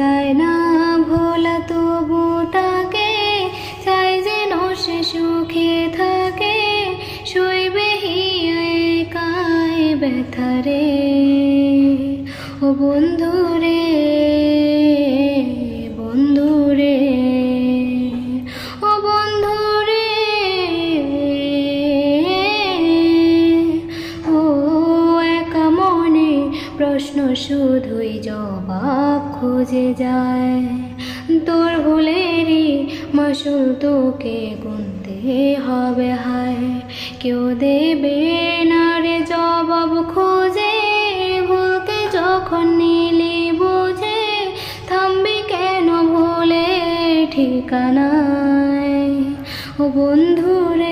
যায় না ভোলা তবু তাকে, চাই যেন সে সুখে থাকে, সইবে হিয়ায় কায় ব্যথা রে। ও বন্ধু রে, বন্ধু রে, ও বন্ধু রে, ও একা মনে প্রশ্ন শুধুই জবাব খুঁজে যায়। তোর ভুলেরই মাসুল তোকে গুনতে হবে হায়, কেউ দেবে না রে জবাব খুঁজে। ভুলকে যখন নিলি বুঝে, থামবি কেন ভুলে ঠিকানায়। ও বন্ধু রে,